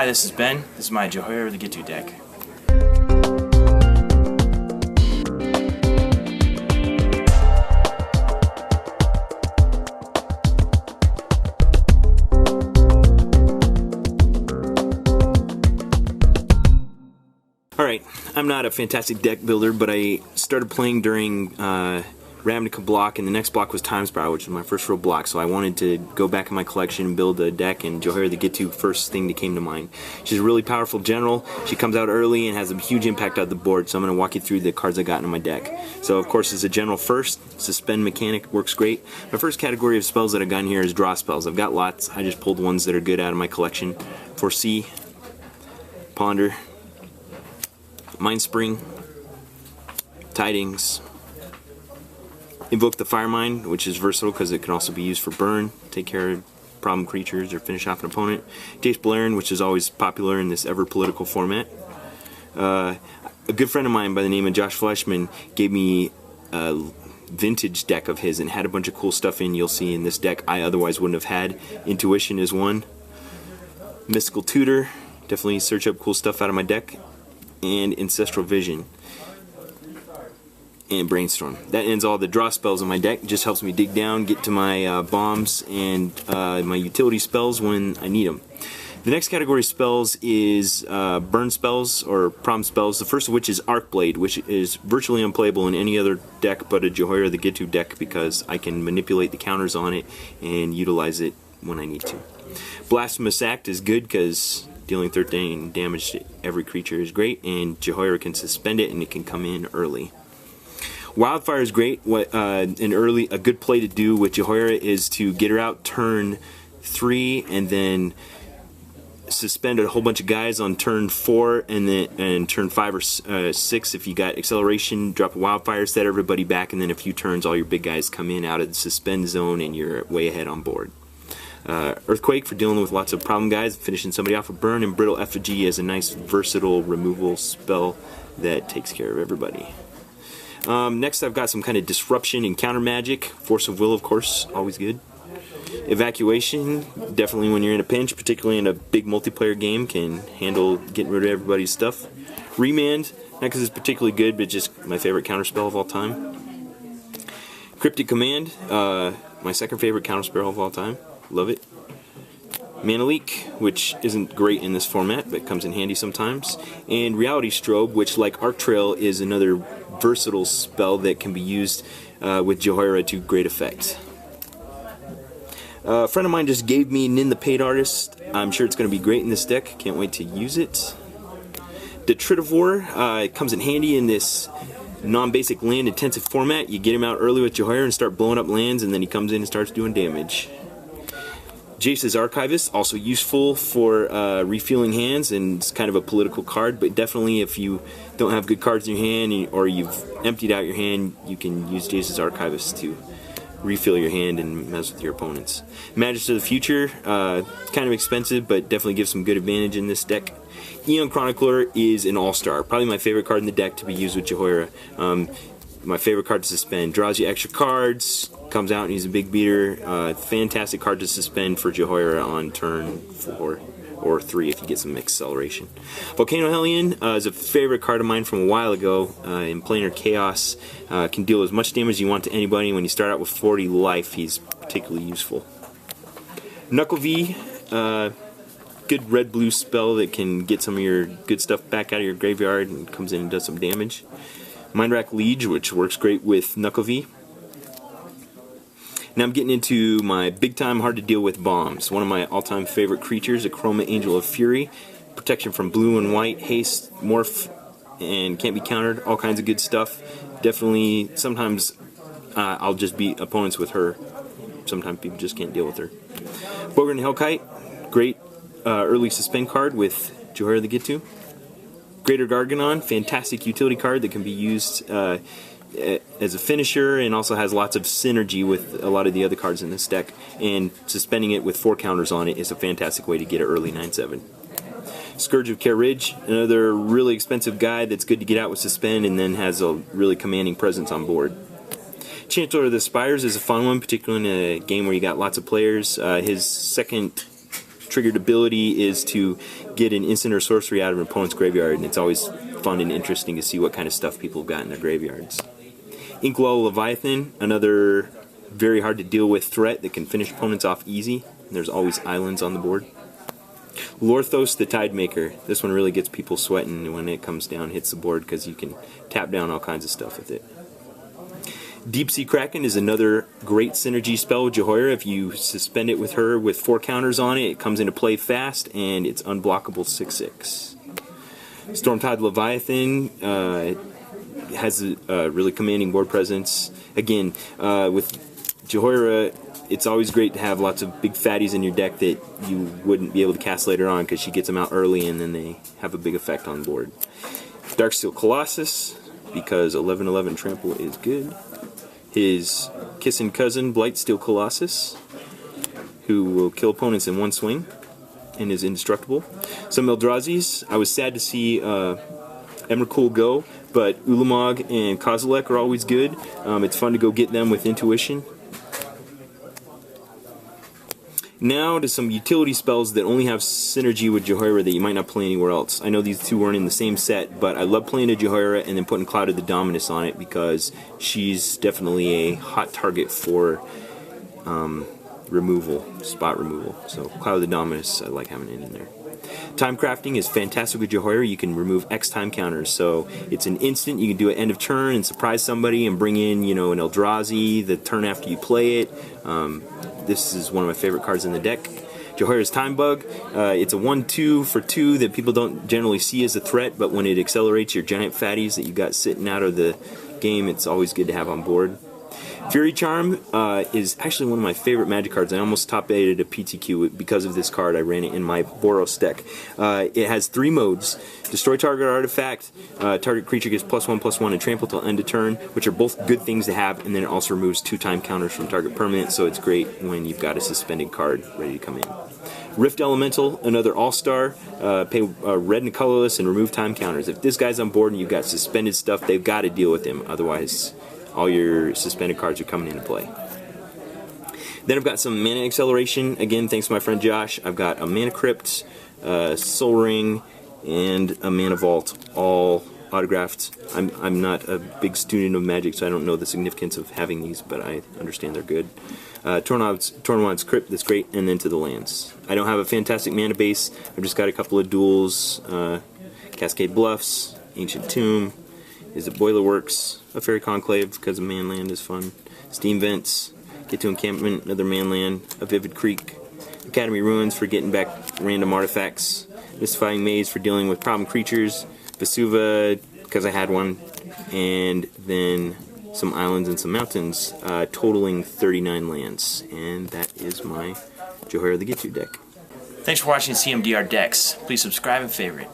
Hi, this is Ben. This is my Jhoira the Ghitu deck. Alright, I'm not a fantastic deck builder, but I started playing during Remand block, and the next block was Time Spiral, which was my first real block, so I wanted to go back in my collection and build a deck, and Jhoira the Ghitu first thing that came to mind. She's a really powerful general. She comes out early and has a huge impact on the board, so I'm going to walk you through the cards I got in my deck. So of course, as a general first, Suspend mechanic works great. My first category of spells that I've got in here is draw spells. I've got lots. I just pulled ones that are good out of my collection. Foresee, Ponder, Mindspring, Tidings, Invoke the Firemind, which is versatile because it can also be used for burn, take care of problem creatures, or finish off an opponent. Jace Beleren, which is always popular in this ever-political format. A good friend of mine by the name of Josh Fleshman gave me a vintage deck of his and had a bunch of cool stuff in. You'll see in this deck I otherwise wouldn't have had. Intuition is one. Mystical Tutor, definitely search up cool stuff out of my deck. And Ancestral Vision. And Brainstorm. That ends all the draw spells in my deck. It just helps me dig down, get to my bombs and my utility spells when I need them. The next category of spells is burn spells or problem spells. The first of which is Arcblade, which is virtually unplayable in any other deck but a Jhoira the Ghitu deck because I can manipulate the counters on it and utilize it when I need to. Blasphemous Act is good because dealing 13 damage to every creature is great, and Jhoira can suspend it and it can come in early. Wildfire is great. A good play to do with Jhoira is to get her out turn 3 and then suspend a whole bunch of guys on turn 4 and turn 5 or 6 if you got acceleration, drop a Wildfire, set everybody back, and then a few turns all your big guys come in out of the suspend zone and you're way ahead on board. Earthquake for dealing with lots of problem guys, finishing somebody off with burn, and Brittle Effigy is a nice versatile removal spell that takes care of everybody. Next I've got some kind of disruption and counter magic. Force of Will, of course, always good. Evacuation, definitely when you're in a pinch, particularly in a big multiplayer game, can handle getting rid of everybody's stuff. Remand, not because it's particularly good, but just my favorite counter spell of all time. Cryptic Command, my second favorite counter spell of all time. Love it. Mana Leak, which isn't great in this format, but comes in handy sometimes. And Reality Strobe, which, like Arc Trail, is another versatile spell that can be used with Jhoira to great effect. A friend of mine just gave me Nin the Paid Artist. I'm sure it's going to be great in this deck. Can't wait to use it. Detritivore, it comes in handy in this non-basic land-intensive format. You get him out early with Jhoira and start blowing up lands, and then he comes in and starts doing damage. Jace's Archivist, also useful for refueling hands, and it's kind of a political card, but definitely if you don't have good cards in your hand or you've emptied out your hand, you can use Jace's Archivist to refill your hand and mess with your opponents. Magus of the Future, kind of expensive, but definitely gives some good advantage in this deck. Aeon Chronicler is an all-star, probably my favorite card in the deck to be used with Jhoira. My favorite card to suspend. Draws you extra cards, comes out and he's a big beater. Fantastic card to suspend for Jhoira on turn 4 or 3 if you get some acceleration. Volcano Hellion is a favorite card of mine from a while ago in Planar Chaos. Can deal as much damage as you want to anybody. When you start out with 40 life, he's particularly useful. Nucklavee, good red-blue spell that can get some of your good stuff back out of your graveyard and comes in and does some damage. Mindwrack Liege, which works great with Nucklavee. Now I'm getting into my big-time, hard-to-deal-with bombs. One of my all-time favorite creatures, Akroma, Angel of Fury. Protection from blue and white, haste, morph, and can't be countered. All kinds of good stuff. Definitely, sometimes I'll just beat opponents with her. Sometimes people just can't deal with her. Bogardan Hellkite, great early suspend card with Jhoira the Ghitu. Greater Gargadon, fantastic utility card that can be used as a finisher and also has lots of synergy with a lot of the other cards in this deck. And suspending it with 4 counters on it is a fantastic way to get an early 9/7. Scourge of Care Ridge, another really expensive guy that's good to get out with suspend and then has a really commanding presence on board. Chancellor of the Spires is a fun one, particularly in a game where you got lots of players. His second triggered ability is to get an instant or sorcery out of an opponent's graveyard, and it's always fun and interesting to see what kind of stuff people have got in their graveyards. Inkwell Leviathan, another very hard to deal with threat that can finish opponents off easy. And there's always islands on the board. Lorthos the Tidemaker. This one really gets people sweating when it comes down, hits the board, because you can tap down all kinds of stuff with it. Deep Sea Kraken is another great synergy spell with Jhoira. If you suspend it with her with 4 counters on it, it comes into play fast, and it's unblockable 6/6. Stormtide Leviathan has a really commanding board presence. Again, with Jhoira, it's always great to have lots of big fatties in your deck that you wouldn't be able to cast later on, because she gets them out early and then they have a big effect on the board. Darksteel Colossus, because 11/11 trample is good. His kissing cousin, Blightsteel Colossus, who will kill opponents in one swing and is indestructible. Some Eldrazi's. I was sad to see Emrakul go, but Ulamog and Kozilek are always good. It's fun to go get them with intuition. Now to some utility spells that only have synergy with Jhoira that you might not play anywhere else. I know these two weren't in the same set, but I love playing a Jhoira and then putting Cloud of the Dominus on it, because she's definitely a hot target for removal, spot removal. So Cloud of the Dominus, I like having it in there. Time crafting is fantastic with Jhoira. You can remove X time counters, so it's an instant. You can do it end of turn and surprise somebody and bring in, you know, an Eldrazi the turn after you play it. This is one of my favorite cards in the deck. Jhoira's Time Bug. It's a 1/2 for 2 that people don't generally see as a threat, but when it accelerates your giant fatties that you got sitting out of the game, it's always good to have on board. Fury Charm is actually one of my favorite Magic cards. I almost top-8'd a PTQ because of this card. I ran it in my Boros deck. It has 3 modes. Destroy target artifact, target creature gets +1/+1 and trample till end of turn, which are both good things to have, and then it also removes 2 time counters from target permanent, so it's great when you've got a suspended card ready to come in. Rift Elemental, another all-star, pay red and colorless and remove time counters. If this guy's on board and you've got suspended stuff, they've got to deal with him, otherwise all your suspended cards are coming into play. Then I've got some mana acceleration. Again, thanks to my friend Josh. I've got a Mana Crypt, Soul Ring, and a Mana Vault, all autographed. I'm not a big student of Magic, so I don't know the significance of having these, but I understand they're good. Tornwad's Crypt, that's great, and then to the lands. I don't have a fantastic mana base. I've just got a couple of duels, Cascade Bluffs, Ancient Tomb, Is It Boilerworks, a Fairy Conclave, because a manland is fun, Steam Vents, Get to Encampment, another manland, a Vivid Creek, Academy Ruins for getting back random artifacts, Mystifying Maze for dealing with problem creatures, Vesuva, because I had one, and then some islands and some mountains, totaling 39 lands. And that is my Jhoira the Ghitu deck. Thanks for watching CMDR Decks. Please subscribe and favorite.